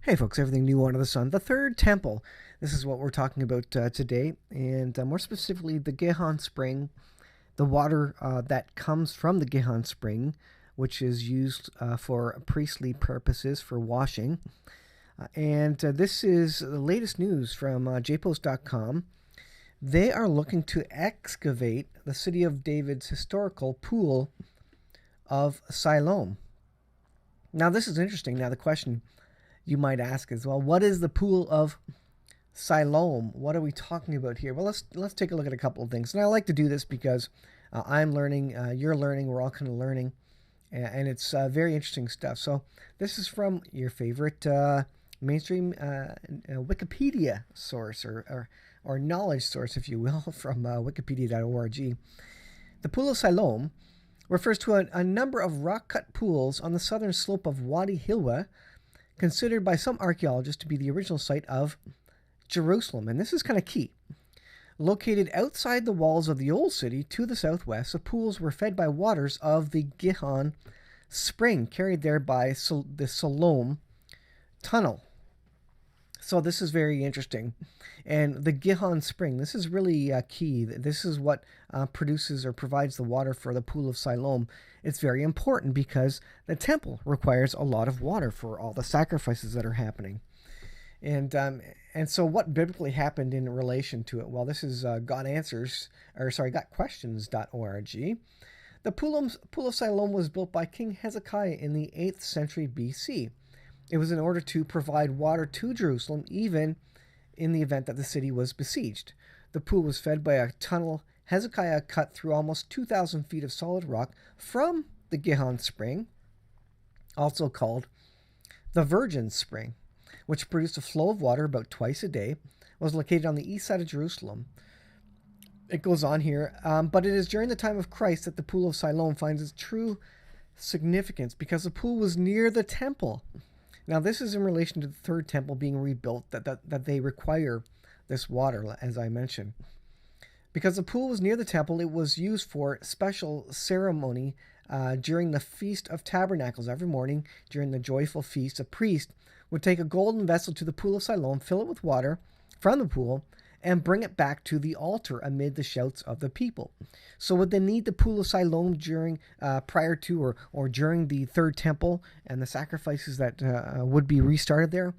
Hey folks, everything new under the sun. The third temple. This is what we're talking about today, and more specifically, the Gihon Spring, the water that comes from the Gihon Spring, which is used for priestly purposes for washing. And this is the latest news from jpost.com. They are looking to excavate the city of David's historical Pool of Siloam. Now, this is interesting. Now, the question you might ask is, well, what is the Pool of Siloam? What are we talking about here? Well, let's take a look at a couple of things. And I like to do this because I'm learning, you're learning, we're all kind of learning, and it's very interesting stuff. So this is from your favorite mainstream Wikipedia source or knowledge source, if you will, from wikipedia.org. The Pool of Siloam refers to a number of rock-cut pools on the southern slope of Wadi Hilwa, considered by some archaeologists to be the original site of Jerusalem. And this is kind of key. Located outside the walls of the old city to the southwest, the pools were fed by waters of the Gihon Spring, carried there by the Siloam Tunnel. So this is very interesting. And the Gihon Spring, this is really key. This is what produces or provides the water for the Pool of Siloam. It's very important because the temple requires a lot of water for all the sacrifices that are happening. And so what biblically happened in relation to it? Well, this is gotquestions.org. The Pool of Siloam was built by King Hezekiah in the 8th century BC. It was in order to provide water to Jerusalem, even in the event that the city was besieged. The pool was fed by a tunnel Hezekiah cut through almost 2,000 feet of solid rock from the Gihon Spring, also called the Virgin Spring, which produced a flow of water about twice a day, was located on the east side of Jerusalem. It goes on here, but it is during the time of Christ that the Pool of Siloam finds its true significance because the pool was near the temple. Now, this is in relation to the third temple being rebuilt, that they require this water, as I mentioned. Because the pool was near the temple, it was used for special ceremony during the Feast of Tabernacles. Every morning during the joyful feast, a priest would take a golden vessel to the Pool of Siloam, fill it with water from the pool, and bring it back to the altar amid the shouts of the people. So would they need the Pool of Siloam during, prior to or during the third temple and the sacrifices that would be restarted there?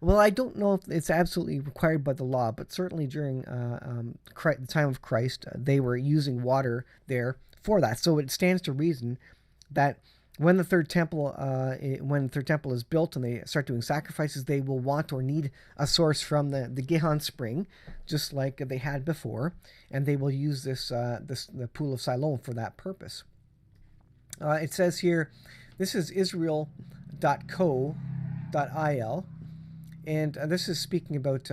Well, I don't know if it's absolutely required by the law, but certainly during the time of Christ, they were using water there for that. So it stands to reason that when the third temple is built and they start doing sacrifices, they will want or need a source from the Gihon Spring, just like they had before, and they will use the Pool of Siloam for that purpose. It says here, this is Israel.co.il, and this is speaking about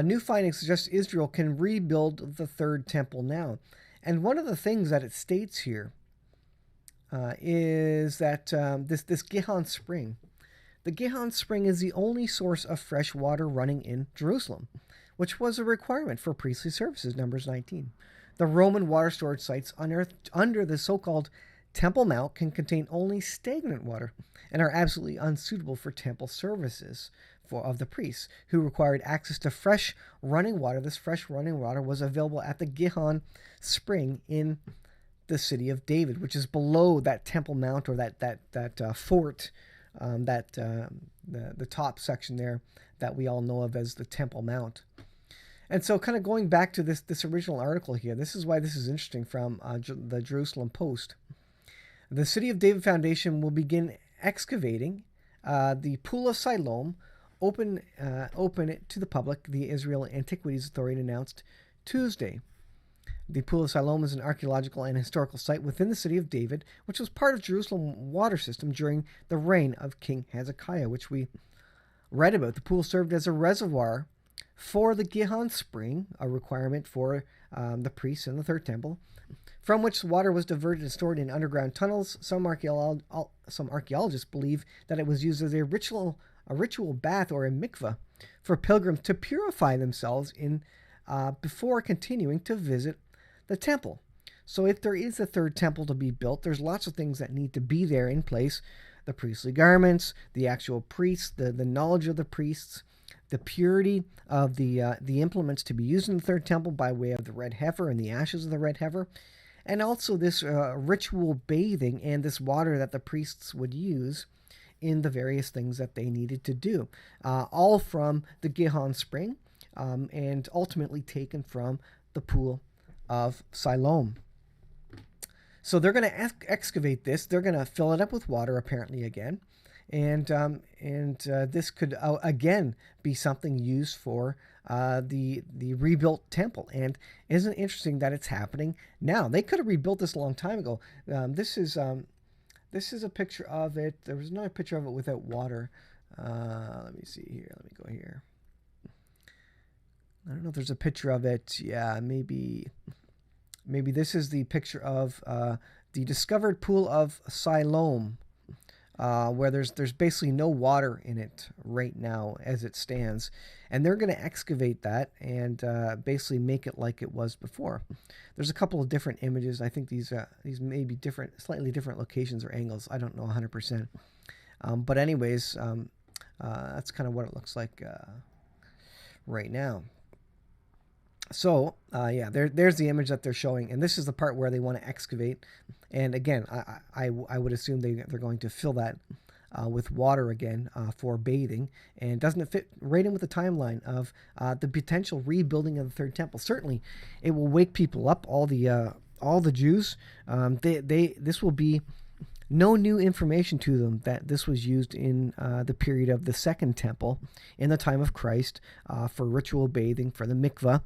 new findings suggest Israel can rebuild the third temple now. And one of the things that it states here is that this Gihon Spring, the Gihon Spring is the only source of fresh water running in Jerusalem, which was a requirement for priestly services, Numbers 19. The Roman water storage sites unearthed under the so-called Temple Mount can contain only stagnant water and are absolutely unsuitable for temple services of the priests, who required access to fresh running water. This fresh running water was available at the Gihon Spring in the city of David, which is below that Temple Mount or that fort, the top section there that we all know of as the Temple Mount. And so, kind of going back to this original article here, this is why this is interesting from the Jerusalem Post. The City of David Foundation will begin excavating the Pool of Siloam, open it to the public. The Israel Antiquities Authority announced Tuesday. The Pool of Siloam is an archaeological and historical site within the city of David, which was part of Jerusalem water system during the reign of King Hezekiah, which we read about. The pool served as a reservoir for the Gihon Spring, a requirement for the priests in the third temple, from which water was diverted and stored in underground tunnels. Some archaeologists believe that it was used as a ritual bath or a mikveh for pilgrims to purify themselves before continuing to visit the temple. So if there is a third temple to be built, there's lots of things that need to be there in place. the priestly garments, the actual priests, the knowledge of the priests, the purity of the implements to be used in the third temple by way of the red heifer and the ashes of the red heifer, and also this ritual bathing and this water that the priests would use in the various things that they needed to do, all from the Gihon spring, and ultimately taken from the Pool of Siloam. So they're going to excavate this. They're going to fill it up with water, apparently, again. And this could, again, be something used for the rebuilt temple. And isn't it interesting that it's happening now? They could have rebuilt this a long time ago. This is a picture of it. There was another picture of it without water. Let me see here. Let me go here. I don't know if there's a picture of it. Yeah, maybe this is the picture of the discovered Pool of Siloam, where there's basically no water in it right now as it stands. And they're going to excavate that and basically make it like it was before. There's a couple of different images. I think these may be different, slightly different locations or angles. I don't know 100%. But anyways, that's kind of what it looks like right now. So, yeah, there's the image that they're showing, and this is the part where they want to excavate. And again, I would assume they're going to fill that with water again for bathing. And doesn't it fit right in with the timeline of the potential rebuilding of the third temple? Certainly, it will wake people up. All the Jews, this will be no new information to them that this was used in the period of the second temple in the time of Christ for ritual bathing, for the mikvah,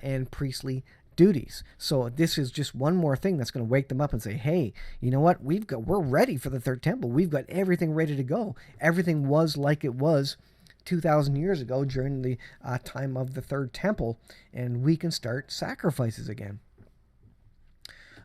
and priestly duties. So this is just one more thing that's going to wake them up and say, hey, you know what? We're ready for the third temple. We've got everything ready to go. Everything was like it was 2,000 years ago during the time of the third temple, and we can start sacrifices again.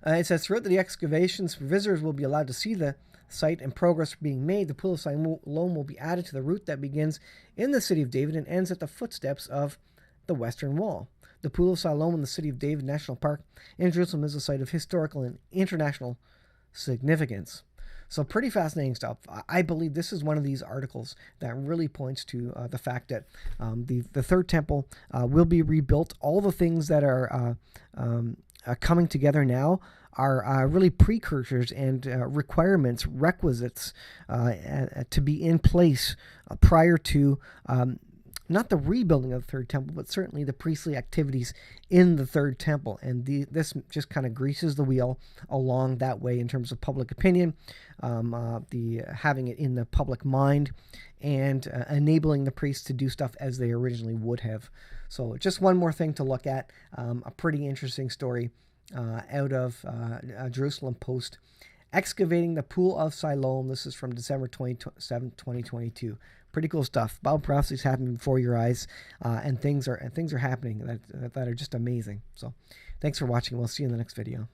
It says, throughout the excavations, visitors will be allowed to see the site and progress being made. The Pool of Siloam will be added to the route that begins in the city of David and ends at the footsteps of the Western Wall. The Pool of Siloam in the city of David National Park in Jerusalem is a site of historical and international significance. So pretty fascinating stuff. I believe this is one of these articles that really points to the fact that the third temple will be rebuilt. All the things that are coming together now are really precursors and requirements, requisites to be in place prior to not the rebuilding of the third temple, but certainly the priestly activities in the third temple. And this just kind of greases the wheel along that way in terms of public opinion, having it in the public mind, and enabling the priests to do stuff as they originally would have. So just one more thing to look at, a pretty interesting story out of Jerusalem Post. Excavating the Pool of Siloam. This is from December 27, 2022. Pretty cool stuff. Bible prophecies happening before your eyes, and things are happening that are just amazing. So, thanks for watching. We'll see you in the next video.